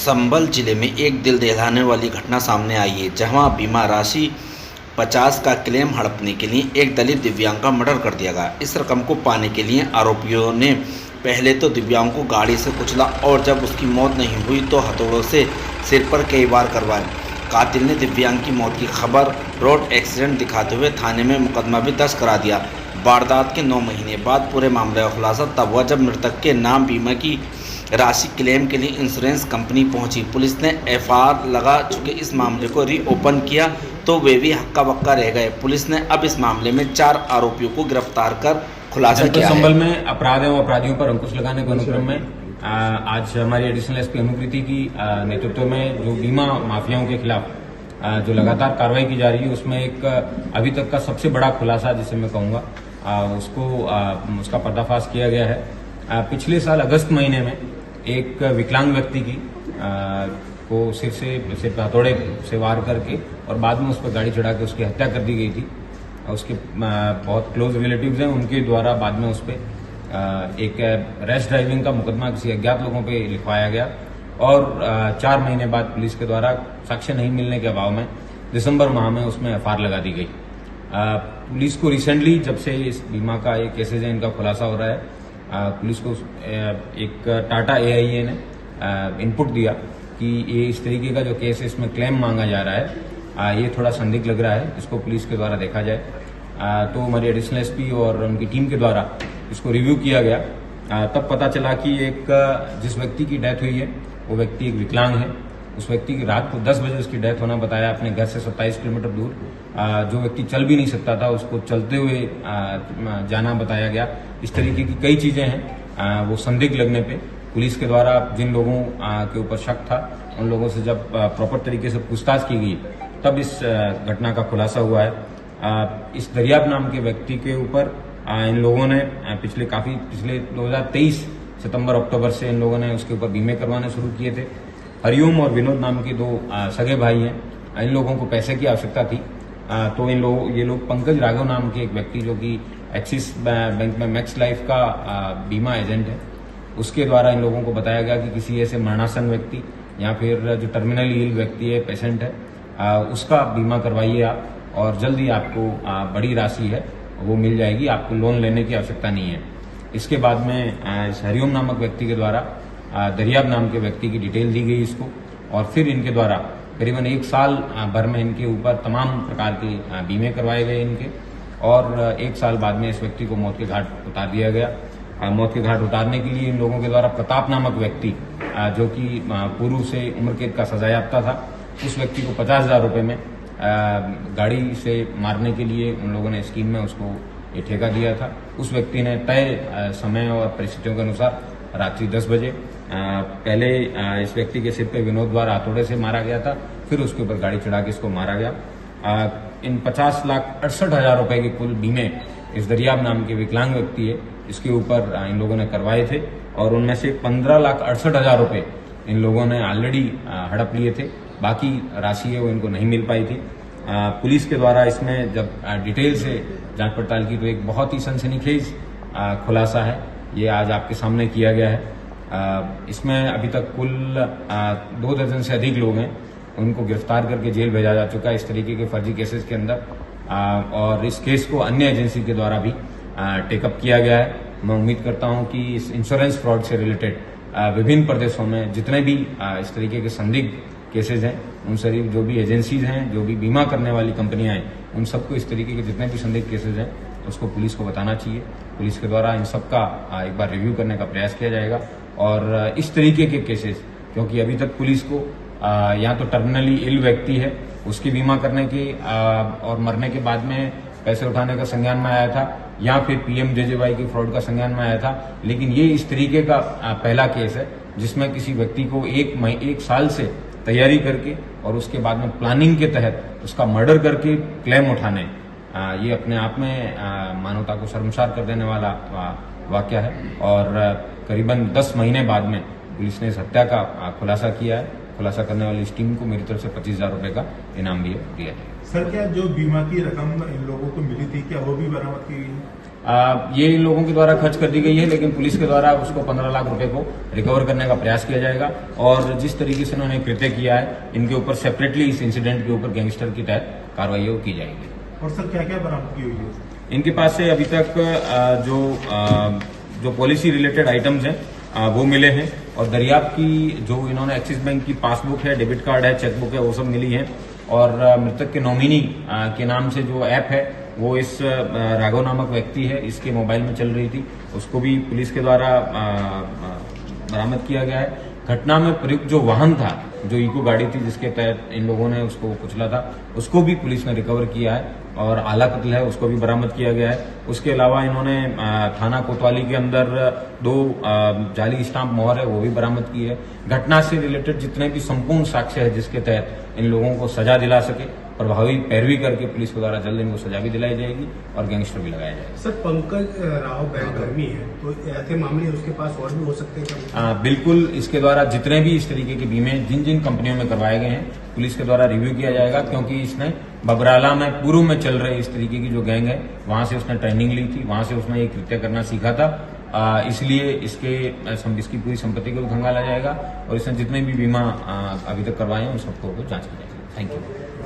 संभल जिले में एक दिल दहलाने वाली घटना सामने आई है, जहां बीमा राशि 50 का क्लेम हड़पने के लिए एक दलित दिव्यांग का मर्डर कर दिया गया। इस रकम को पाने के लिए आरोपियों ने पहले तो दिव्यांग को गाड़ी से कुचला और जब उसकी मौत नहीं हुई तो हथौड़ों से सिर पर कई बार करवाए। कातिल ने दिव्यांग की मौत की खबर रोड एक्सीडेंट दिखाते हुए थाने में मुकदमा भी दर्ज करा दिया। वारदात के 9 महीने बाद पूरे मामले का खुलासा तब हुआ जब मृतक के नाम बीमा की राशि क्लेम के लिए इंश्योरेंस कंपनी पहुंची। पुलिस ने एफआईआर लगा चुके इस मामले को रीओपन किया तो वे भी हक्का बक्का रह गए। पुलिस ने अब इस मामले में 4 आरोपियों को गिरफ्तार कर खुलासा किया है। संभल में अपराध एवं अपराधियों पर अंकुश लगाने के अनुक्रम में आज हमारी एडिशनल एसपी अनुकृति की नेतृत्व में जो बीमा माफियाओं के खिलाफ जो लगातार कार्रवाई की जा रही है, उसमें एक अभी तक का सबसे बड़ा खुलासा जिसे मैं कहूँगा उसका पर्दाफाश किया गया है। पिछले साल अगस्त महीने में एक विकलांग व्यक्ति की को सिर से हथौड़े से वार करके और बाद में उस पर गाड़ी चढ़ा के उसकी हत्या कर दी गई थी। उसके बहुत क्लोज रिलेटिव्स हैं, उनके द्वारा बाद में उस पर एक रैश ड्राइविंग का मुकदमा किसी अज्ञात लोगों पे लिखवाया गया और 4 महीने बाद पुलिस के द्वारा साक्ष्य नहीं मिलने के अभाव में दिसंबर माह में उसमें एफआईआर लगा दी गई। पुलिस को रिसेंटली जब से इस बीमा का ये केसेज है इनका खुलासा हो रहा है, पुलिस को एक टाटा AIA ने इनपुट दिया कि ये इस तरीके का जो केस है इसमें क्लेम मांगा जा रहा है, ये थोड़ा संदिग्ध लग रहा है, इसको पुलिस के द्वारा देखा जाए। तो हमारी एडिशनल एसपी और उनकी टीम के द्वारा इसको रिव्यू किया गया। तब पता चला कि एक जिस व्यक्ति की डेथ हुई है वो व्यक्ति एक विकलांग है। उस व्यक्ति की रात को 10 बजे उसकी डेथ होना बताया, अपने घर से 27 किलोमीटर दूर। जो व्यक्ति चल भी नहीं सकता था उसको चलते हुए जाना बताया गया। इस तरीके की कई चीजें हैं। वो संदिग्ध लगने पे पुलिस के द्वारा जिन लोगों के ऊपर शक था उन लोगों से जब प्रॉपर तरीके से पूछताछ की गई तब इस घटना का खुलासा हुआ है। इस दरियाब नाम के व्यक्ति के ऊपर इन लोगों ने पिछले 2023 सितंबर अक्टूबर से इन लोगों ने उसके ऊपर बीमे करवाने शुरू किए थे। हरिओम और विनोद नाम के 2 सगे भाई हैं। इन लोगों को पैसे की आवश्यकता थी, तो ये लोग पंकज राघव नाम के एक व्यक्ति जो कि एक्सिस बैंक में मैक्स लाइफ का बीमा एजेंट है, उसके द्वारा इन लोगों को बताया गया कि किसी ऐसे मरणासन व्यक्ति या फिर जो टर्मिनली इल व्यक्ति है, पेशेंट है, उसका बीमा करवाइए आप और जल्दी आपको बड़ी राशि है वो मिल जाएगी, आपको लोन लेने की आवश्यकता नहीं है। इसके बाद में इस हरिओम नामक व्यक्ति के द्वारा दरियाब नाम के व्यक्ति की डिटेल दी गई इसको और फिर इनके द्वारा करीबन 1 साल भर में इनके ऊपर तमाम प्रकार के बीमे करवाए गए इनके और 1 साल बाद में इस व्यक्ति को मौत के घाट उतार दिया गया। मौत के घाट उतारने के लिए इन लोगों के द्वारा प्रताप नामक व्यक्ति जो कि पूर्व से उम्र कैद का सजायाफ्ता था, उस व्यक्ति को 50,000 रुपये में गाड़ी से मारने के लिए उन लोगों ने स्कीम में उसको ये ठेका दिया था। उस व्यक्ति ने तय समय और परिस्थितियों के अनुसार रात्रि 10 बजे पहले इस व्यक्ति के सिर पे विनोद द्वारा हथौड़े से मारा गया था, फिर उसके ऊपर गाड़ी चढ़ा के इसको मारा गया। इन 50,68,000 रुपए के कुल बीमे इस दरियाब नाम के विकलांग व्यक्ति है इसके ऊपर इन लोगों ने करवाए थे और उनमें से 15,68,000 रुपए इन लोगों ने ऑलरेडी हड़प लिए थे। बाकी राशि है वो इनको नहीं मिल पाई थी। पुलिस के द्वारा इसमें जब डिटेल से जांच पड़ताल की तो एक बहुत ही सनसनीखेज खुलासा है ये आज आपके सामने किया गया है। इसमें अभी तक कुल 2 दर्जन से अधिक लोग हैं, उनको गिरफ्तार करके जेल भेजा जा चुका है इस तरीके के फर्जी केसेस के अंदर और इस केस को अन्य एजेंसी के द्वारा भी टेकअप किया गया है। मैं उम्मीद करता हूं कि इस इंश्योरेंस फ्रॉड से रिलेटेड विभिन्न प्रदेशों में जितने भी इस तरीके के संदिग्ध केसेज हैं, उन सभी जो भी एजेंसीज हैं, जो भी बीमा करने वाली कंपनियां हैं, उन सबको इस तरीके के जितने भी संदिग्ध केसेज हैं उसको पुलिस को बताना चाहिए। पुलिस के द्वारा इन सब का एक बार रिव्यू करने का प्रयास किया जाएगा और इस तरीके के केसेस, क्योंकि अभी तक पुलिस को या तो टर्मिनली इल व्यक्ति है उसकी बीमा करने की और मरने के बाद में पैसे उठाने का संज्ञान में आया था या फिर PMJJY की फ्रॉड का संज्ञान में आया था, लेकिन ये इस तरीके का पहला केस है जिसमें किसी व्यक्ति को 1 साल से तैयारी करके और उसके बाद में प्लानिंग के तहत उसका मर्डर करके क्लेम उठाने, ये अपने आप में मानवता को शर्मसार कर देने वाला वाकया है और करीबन 10 महीने बाद में पुलिस ने इस हत्या का खुलासा किया है। खुलासा करने वाली इस टीम को मेरी तरफ से 25,000 रुपए का इनाम भी दिया जाएगा। सर, क्या जो बीमा की रकम इन लोगों को मिली थी क्या वो भी बरामद की गई है? ये इन लोगों के द्वारा खर्च कर दी गई है, लेकिन पुलिस के द्वारा उसको 15 लाख रुपए को रिकवर करने का प्रयास किया जाएगा। और जिस तरीके से उन्होंने कृत्य किया है, इनके ऊपर सेपरेटली इस इंसिडेंट के ऊपर गैंगस्टर के तहत कार्रवाई की जाएगी। और सर क्या क्या बरामद की हुई है? इनके पास से अभी तक जो पॉलिसी रिलेटेड आइटम्स हैं वो मिले हैं, और दरियाफ्त की जो इन्होंने एक्सिस बैंक की पासबुक है, डेबिट कार्ड है, चेकबुक है, वो सब मिली है। और मृतक के नॉमिनी के नाम से जो ऐप है वो इस राघव नामक व्यक्ति है, इसके मोबाइल में चल रही थी, उसको भी पुलिस के द्वारा बरामद किया गया है। घटना में प्रयुक्त जो वाहन था, जो इको गाड़ी थी जिसके तहत इन लोगों ने उसको कुचला था, उसको भी पुलिस ने रिकवर किया है, और आला कत्ल है उसको भी बरामद किया गया है। उसके अलावा इन्होंने थाना कोतवाली के अंदर 2 जाली स्टाम्प मोहर है वो भी बरामद की है। घटना से रिलेटेड जितने भी संपूर्ण साक्ष्य है जिसके तहत इन लोगों को सजा दिला सके, प्रभावी पैरवी करके पुलिस के द्वारा जल्द इनको सजा भी दिलाई जाएगी और गैंगस्टर भी लगाया जाएगा। सर पंकज राव बैंककर्मी है, तो ऐसे मामले उसके पास और भी हो सकते हैं? बिल्कुल, इसके द्वारा जितने भी इस तरीके के बीमे जिन जिन कंपनियों में करवाए गए हैं पुलिस के द्वारा रिव्यू किया जाएगा, क्योंकि इसने बबराला में पूर्व में चल रहे इस तरीके की जो गैंग है वहां से उसने ट्रेनिंग ली थी, वहां से उसने ये कृत्य करना सीखा था। इसलिए इसकी पूरी संपत्ति को भी खंगाला जाएगा, और इसने जितने भी बीमा अभी तक करवाए हैं उन सबको जांच की जाएगी। Thank you.